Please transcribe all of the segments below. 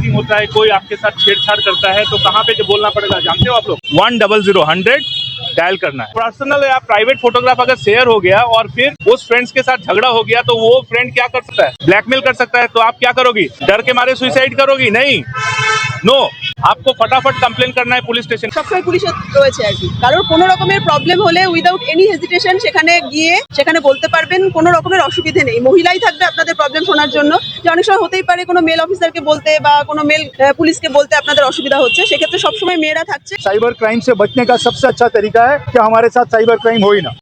Cheating होता है, कोई आपके साथ छेड़छाड़ करता है तो कहाँ पे जो बोलना पड़ेगा जानते हो आप लोग? 100 डायल करना है। पर्सनल या प्राइवेट फोटोग्राफ अगर शेयर हो गया और फिर उस फ्रेंड्स के साथ झगड़ा हो गया तो वो फ्रेंड क्या कर सकता है? ब्लैकमेल कर सकता है। तो आप क्या करोगी? डर के मारे सुसाइड करोगी? नहीं, नो, आपको फटाफट कंप्लेन करना है पुलिस स्टेशन। সবসময় পুলিশ রয়েছে আর কি, কারোর কোনো রকমের প্রবলেম হলে উইদাউট এনি হেজিটেশন সেখানে গিয়ে সেখানে বলতে পারবেন, কোনো রকমের অসুবিধে নেই। মহিলাই থাকবে আপনাদের প্রবলেম শোনার জন্য। যে অনেক সময় হতেই পারে কোনো মেল অফিসারকে বলতে বা কোনো মেল পুলিশকে বলতে আপনাদের অসুবিধা হচ্ছে, সেক্ষেত্রে সবসময় মেয়েরা থাকছে। साइबर क्राइम से बचने का सबसे अच्छा तरीका है कि हमारे साथ साइबर क्राइम हो ही ना।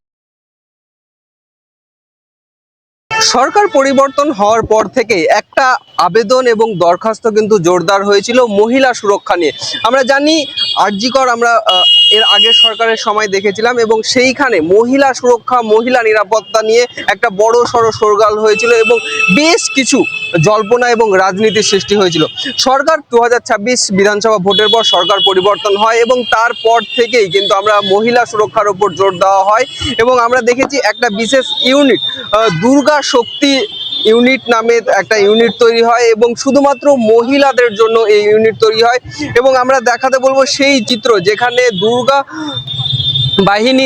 সরকার পরিবর্তন হওয়ার পর থেকে একটা আবেদন এবং দরখাস্ত কিন্তু জোরদার হয়েছিল মহিলা সুরক্ষা নিয়ে। আমরা জানি আরজিকর আমরা এর আগের সরকারের সময় দেখেছিলাম এবং সেইখানে মহিলা সুরক্ষা মহিলা নিরাপত্তা নিয়ে একটা বড় সড়ো শোরগোল হয়েছিল এবং বেশ কিছু জল্পনা এবং রাজনীতির সৃষ্টি হয়েছিল। সরকার 2026 বিধানসভা ভোটের পর সরকার পরিবর্তন হয় এবং তারপর থেকেই কিন্তু আমরা মহিলা সুরক্ষার উপর জোর দেওয়া হয় এবং আমরা দেখেছি একটা বিশেষ ইউনিট দুর্গা শক্তি ইউনিট নামে একটা ইউনিট তৈরি হয় এবং শুধুমাত্র মহিলাদের জন্য এই ইউনিট তৈরি হয় এবং আমরা দেখাতে বলবো সেই চিত্র যেখানে দুর্গা বাহিনী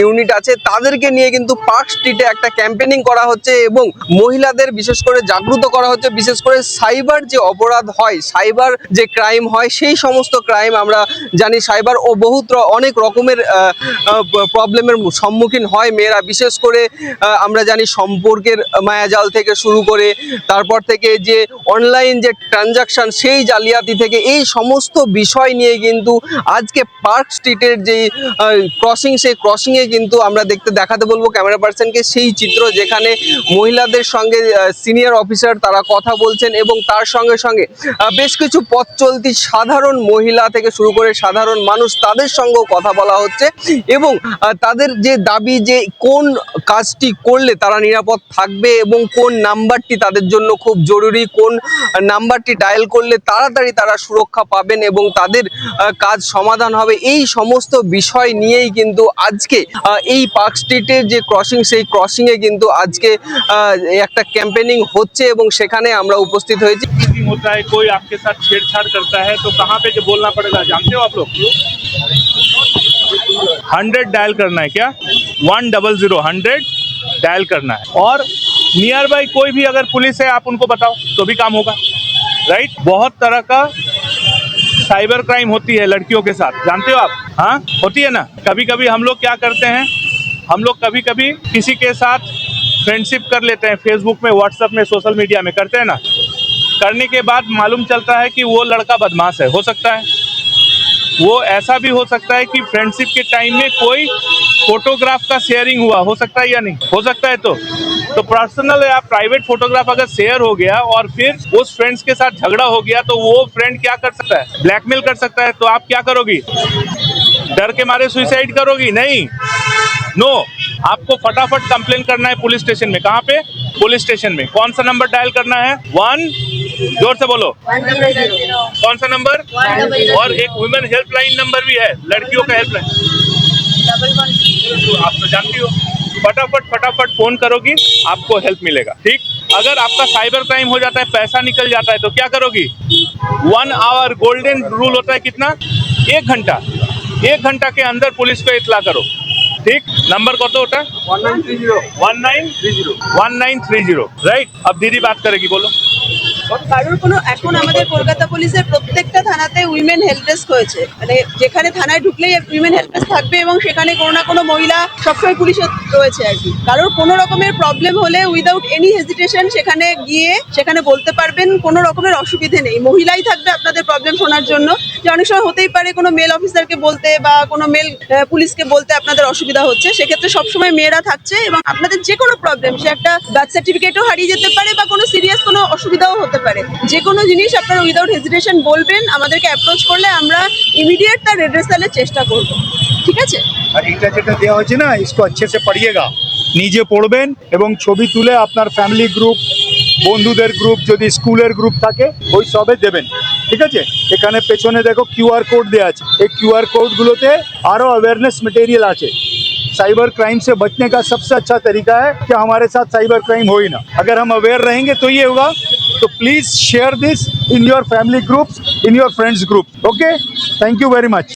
ইউনিট আছে তাদেরকে নিয়ে কিন্তু পার্ক স্ট্রিটে একটা ক্যাম্পেনিং করা হচ্ছে এবং মহিলাদের বিশেষ করে জাগ্রত করা হচ্ছে। বিশেষ করে সাইবার যে অপরাধ হয়, সাইবার যে ক্রাইম হয়, সেই সমস্ত ক্রাইম আমরা জানি সাইবার ও অনেক রকমের প্রবলেমের সম্মুখীন হয় মেয়েরা। বিশেষ করে আমরা জানি সম্পর্কের মায়াজাল থেকে শুরু করে তারপর থেকে যে অনলাইন যে ট্রানজাকশন সেই জালিয়াতি থেকে এই সমস্ত বিষয় নিয়ে কিন্তু আজকে পার্ক স্ট্রিটের যে ক্রসিং সেই ক্রসিংয়ে কিন্তু আমরা দেখাতে বলবো ক্যামেরা পার্সনকে সেই চিত্র যেখানে মহিলাদের সঙ্গে সিনিয়র অফিসার তারা কথা বলছেন এবং তার সঙ্গে সঙ্গে বেশ কিছু পথ চলতি সাধারণ মহিলা থেকে শুরু করে সাধারণ মানুষ তাদের সঙ্গেও কথা বলা হচ্ছে এবং তাদের যে দাবি যে কোন কাজটি করলে তারা নিরাপদ থাকবে এবং কোন নাম্বারটি তাদের জন্য খুব জরুরি, কোন নাম্বারটি ডায়াল করলে তাড়াতাড়ি তারা সুরক্ষা পাবেন এবং তাদের কাজ সমাধান হবে, এই সমস্ত বিষয় নিয়েই কিন্তু আজকে এই পার্ক স্ট্রিটের যে ক্রসিং সেই ক্রসিংয়ে কিন্তু আজকে একটা ক্যাম্পেনিং হচ্ছে এবং সেখানে আমরা উপস্থিত হয়েছি। होता है, कोई आपके साथ छेड़छाड़ करता है तो कहाँ पे जो बोलना पड़ेगा जानते हो आप लोग? 100 डायल करना है। क्या? 100 डायल करना है और नियर बाई कोई भी अगर पुलिस है आप उनको बताओ तो भी काम होगा, राइट? बहुत तरह का साइबर क्राइम होती है लड़कियों के साथ, जानते हो आप? हाँ, होती है ना। कभी कभी हम लोग क्या करते हैं, हम लोग कभी कभी किसी के साथ फ्रेंडशिप कर लेते हैं, फेसबुक में, व्हाट्सएप में, सोशल मीडिया में करते हैं ना। करने के बाद मालूम चलता है कि वो लड़का बदमाश है। हो सकता है वो ऐसा भी हो सकता है कि फ्रेंडशिप के टाइम में कोई फोटोग्राफ का शेयरिंग हुआ, हो सकता है या नहीं हो सकता है। तो पर्सनल या प्राइवेट फोटोग्राफ अगर शेयर हो गया और फिर उस फ्रेंड्स के साथ झगड़ा हो गया तो वो फ्रेंड क्या कर सकता है? ब्लैकमेल कर सकता है। तो आप क्या करोगी? डर के मारे सुसाइड करोगी? नहीं, नो, आपको फटाफट कंप्लेन करना है पुलिस स्टेशन में। कहाँ पे? पुलिस स्टेशन में। कौन सा नंबर डायल करना है? 1, जोर से बोलो, 100। कौन सा नंबर? 100। और एक वुमेन हेल्पलाइन नंबर भी है, लड़कियों का हेल्पलाइन, 111। आप तो जानती हो। फटाफट फोन करोगी, आपको हेल्प मिलेगा, ठीक? अगर आपका साइबर क्राइम हो जाता है, पैसा निकल जाता है तो क्या करोगी? 1 आवर गोल्डन रूल होता है कितना? 1 घंटा। 1 घंटा के अंदर पुलिस को इत्तला करो, ठीक? नंबर कत होता है? 1930, राइट? अब दीदी बात करेगी, बोलो। কারোর কোনো এখন আমাদের কলকাতা পুলিশের প্রত্যেকটা থানাতে উইমেন হেল্প ডেস্ক হয়েছে, মানে যেখানে থানায় ঢুকলেই উইমেন হেল্প ডেস্ক থাকবে এবং সেখানে কোনো না কোনো মহিলা সবসময় পুলিশে রয়েছে আর কি। কারোর কোনো রকমের প্রবলেম হলে উইদাউট এনি হেজিটেশন সেখানে গিয়ে সেখানে বলতে পারবেন, কোনো রকমের অসুবিধে নেই। মহিলাই থাকবে আপনাদের প্রবলেম শোনার জন্য। যে অনেক সময় হতেই পারে কোনো মেল অফিসারকে বলতে বা কোনো মেল পুলিশকে বলতে আপনাদের অসুবিধা হচ্ছে, সেক্ষেত্রে সবসময় মেয়েরা থাকছে এবং আপনাদের যে কোনো প্রবলেম, সে একটা বার্থ সার্টিফিকেটও হারিয়ে যেতে পারে বা কোনো সিরিয়াস কোনো অসুবিধাও হতে পারে, যে কোনো জিনিস আপনারা উইদাউট হেজিটেশন বলবেন, আমাদেরকে অ্যাপ্রোচ করলে আমরা ইমিডিয়েট তার রেড্রেসালের চেষ্টা করব, ঠিক আছে? আর এটা যেটা দেওয়া হয়েছে না, इसको अच्छे से पढ़िएगा, নিজে পড়বেন এবং ছবি তুলে আপনার ফ্যামিলি গ্রুপ, বন্ধুদের গ্রুপ, যদি স্কুলের গ্রুপ থাকে ওই সবে দেবেন, ঠিক আছে? এখানে পেছনে দেখো কিউআর কোড দেওয়া আছে, এই কিউআর কোডগুলোতে আরও अवेयरनेस मटेरियल আছে। साइबर क्राइम से बचने का सबसे अच्छा तरीका है कि हमारे साथ साइबर क्राइम हो ही ना। अगर हम अवेयर रहेंगे तो ये होगा So please share this in your family groups, in your friends group. Okay? Thank you very much.